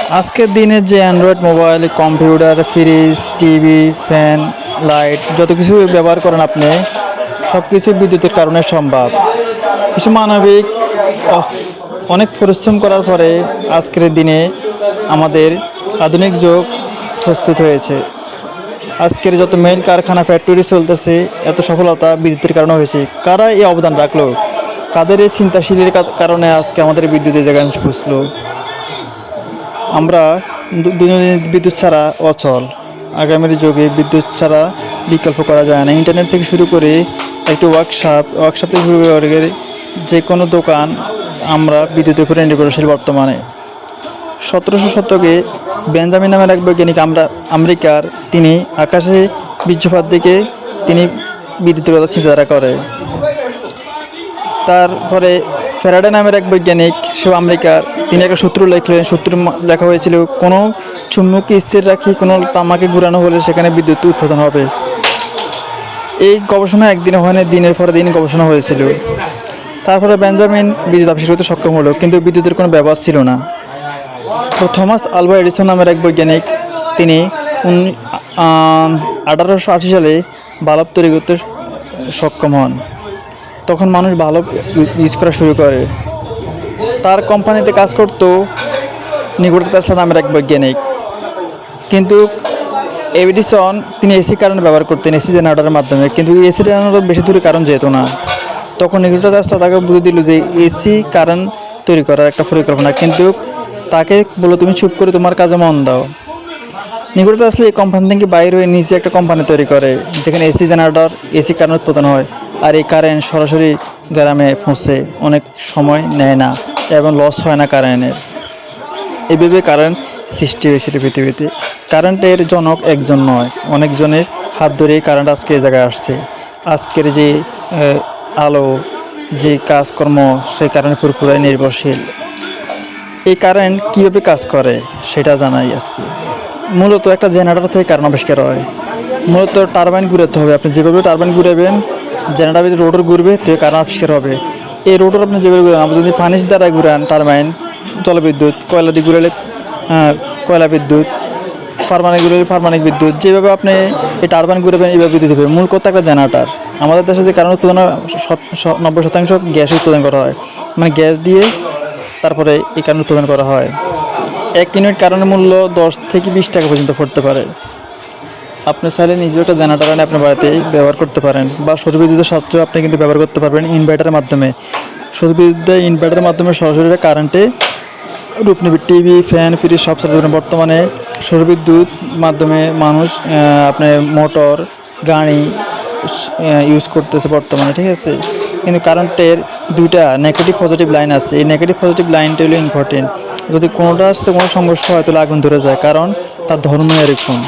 আজকের দিনে যে Android mobile, computer, fridge, TV, fan, light যত কিছু ব্যবহার করেন আপনি, সব কিছু বিদ্যুতের কারণে সম্ভব। কিছু মানবিক অ- অনেক পরিশ্রম করার পরে আজকের দিনে আমাদের আধুনিক যুগ প্রস্তুত হয়েছে। আজকের যত মেইন কারখানা, ফ্যাক্টরি চলতেছে, এত সফলতা বিদ্যুতের কারণে হয়েছে। কারা এই অবদান রাখলো? কাদের এই চিন্তাশীলের কারণে আজকে আমাদের বিদ্যুতের জায়গায় পৌঁছলো? আমরা দৈনন্দিন বিদ্যুৎ ছাড়া অচল। আগামীর যুগে বিদ্যুৎ ছাড়া বিকল্প করা যায় না। ইন্টারনেট থেকে শুরু করে একটি ওয়ার্কশপ থেকে শুরু করে যে কোনো দোকান আমরা বিদ্যুতের উপরে নির্ভরশীল বর্তমানে। 1700 শতকে বেঞ্জামিন নামের এক বৈজ্ঞানিক আমেরিকার তিনি আকাশে বীর্যপাত দেখে তিনি বিদ্যুতের কথা চিন্তাধারা করে। তারপরে ফ্যারাডে নামের এক বৈজ্ঞানিক, সে আমেরিকার, তিনি একটা সূত্র লিখলেন। সূত্র লেখা হয়েছিল কোনো চুম্বককে স্থির রাখি কোনো তামাকে ঘুরানো হলে সেখানে বিদ্যুৎ উৎপাদন হবে। এই গবেষণা একদিনে হয় না, দিনের পর দিন গবেষণা হয়েছিল। তারপরে বেঞ্জামিন বিদ্যুৎ আবিষ্কার করতে সক্ষম হলো, কিন্তু বিদ্যুতের কোনো ব্যবহার ছিল না। তো থমাস আলভা এডিসন নামের এক বৈজ্ঞানিক, তিনি 1880 সালে বাল্ব তৈরি করতে সক্ষম হন। তখন মানুষ ভালো ইউজ করা শুরু করে। তার কোম্পানিতে কাজ করত নিকোলা টেসলা নামের এক বৈজ্ঞানিক। কিন্তু এডিসন তিনি এসি কারেন্ট ব্যবহার করতেন, এসি জেনারেটরের মাধ্যমে। কিন্তু এসি জেনারেটর বেশি দূরে কারেন্ট যেত না। তখন নিকোলা টেসলা তাকে বুঝে দিল যে এসি কারেন্ট তৈরি করার একটা পরিকল্পনা। কিন্তু তাকে বললো তুমি চুপ করে তোমার কাজে মন দাও। নিকোলা টেসলা এই কোম্পানি থেকে বাইরে হয়ে নিজে একটা কোম্পানি তৈরি করে, যেখানে এসি জেনারেটর, এসি কারেন্ট উৎপাদন হয়। আর এই কারেন্ট সরাসরি গ্রামে পৌঁছে, অনেক সময় নেয় না এবং লস হয় না কারেন্টের। এইভাবে কারেন্ট সৃষ্টি হয়েছিল পৃথিবীতে। কারেন্টের জনক একজন নয়, অনেকজনের হাত ধরেই কারেন্ট আজকে এই জায়গায় আসছে। আজকের যে আলো, যে কাজকর্ম, সেই কারেন্ট পুরোপুরি নির্ভরশীল। এই কারেন্ট কীভাবে কাজ করে সেটা জানাই আজকে। মূলত একটা জেনারেটর থেকে কারেন্ট আবিষ্কার হয়। মূলত টারবাইন ঘুরাতে হবে। আপনি যেভাবে টারবাইন ঘুরাবেন, জেনারেটর রোটর ঘুরবে, তো কারেন্ট আবিষ্কার হবে। এই রোটর আপনি যেভাবে ঘুরান, আপনি যদি ফানিস দ্বারা ঘুরান টারবাইন, জলবিদ্যুৎ, কয়লা দিয়ে ঘুরালে কয়লা বিদ্যুৎ, পারমাণবিক ঘুরালে পারমাণবিক বিদ্যুৎ, যেভাবে আপনি এই টারবাইন ঘুরাবেন এইভাবে বিদ্যুৎ হবে। মূল কথা একটা জেনারেটর। আমাদের দেশে যে কারেন্ট উৎপাদন 90% গ্যাস উৎপাদন করা হয়, মানে গ্যাস দিয়ে তারপরে এই কারেন্ট উৎপাদন করা হয়। 1 ইউনিট কারেন্টের মূল্য 10 থেকে 20 টাকা পর্যন্ত পড়তে পারে। আপনি চাইলে নিজেও একটা জেনারেটর আনে আপনার বাড়িতে ব্যবহার করতে পারেন, বা সৌরবিদ্যুতের সাহায্যে আপনি কিন্তু ব্যবহার করতে পারবেন ইনভার্টারের মাধ্যমে। সৌরবিদ্যুৎ ইনভার্টারের মাধ্যমে সরাসরি কারেন্টে রূপ নেবে। টিভি, ফ্যান, ফ্রিজ সব চালাতে পারেন। বর্তমানে সৌরবিদ্যুৎ মাধ্যমে মানুষ আপনার মোটর, গাড়ি ইউজ করতেছে বর্তমানে, ঠিক আছে। কিন্তু কারেন্টের দুইটা নেগেটিভ পজিটিভ লাইন আছে। এই নেগেটিভ পজিটিভ লাইনটা হলো ইম্পর্টেন্ট। যদি কোনোটার সাথে কোনো সমস্যা হয় তাহলে আগুন ধরে যায়, কারণ তার ধর্ম এরকম।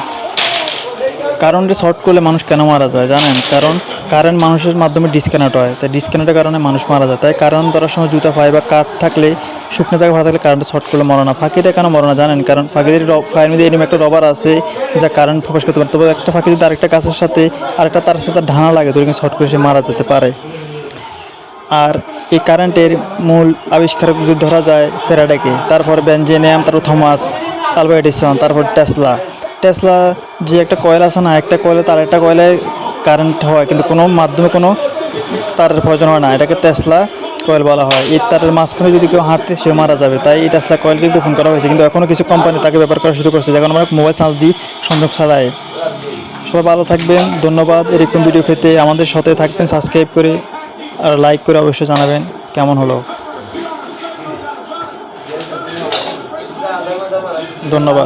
কারেন্টে শর্ট করলে মানুষ কেন মারা যায় জানেন? কারণ কারেন্ট মানুষের মাধ্যমে ডিসকানেক্ট হয়, তাই ডিসকানেক্টের কারণে মানুষ মারা যায়। তাই কারেন্ট ধরার সময় জুতা পায় বা কাঠ থাকলে, শুকনো জায়গা ভালো থাকলে কারেন্টে শর্ট করলে মরে না। ফাঁকিটা কেন মরে না জানেন? কারণ ফাঁকিদের ফাঁকির মধ্যে এরকম একটা রবার আছে যা কারেন্ট ফোকাস করতে পারে। তবে একটা ফাঁকি যদি আরেকটা গাছের সাথে, আরেকটা তার সাথে ঢানা লাগে, তো শর্ট করে সে মারা যেতে পারে। আর এই কারেন্টের মূল আবিষ্কারক যদি ধরা যায় ফ্যারাডেকে, তারপর বেঞ্জামিন, তারপর থমাস আলভা এডিসন, তারপর টেসলা যে একটা কয়েল আছে না, একটা কয়েলে তার একটা কয়েলে কারেন্ট হয়, কিন্তু কোনো মাধ্যমে কোনো তারের প্রয়োজন হয় না। এটাকে টেসলা কয়েল বলা হয়। এই তারের মাঝখানে যদি কেউ হাঁটতে, সে মারা যাবে। তাই এই টেসলা কয়েলকে গোপন করা হয়েছে। কিন্তু এখনও কিছু কোম্পানি তাকে ব্যবহার করা শুরু করছে, যখন আমরা মোবাইল চার্জ দিই সংযোগ ছাড়াই। সবাই ভালো থাকবেন, ধন্যবাদ। এরকম ভিডিও পেতে আমাদের সাথে থাকবেন, সাবস্ক্রাইব করে আর লাইক করে অবশ্যই জানাবেন কেমন হলো। ধন্যবাদ।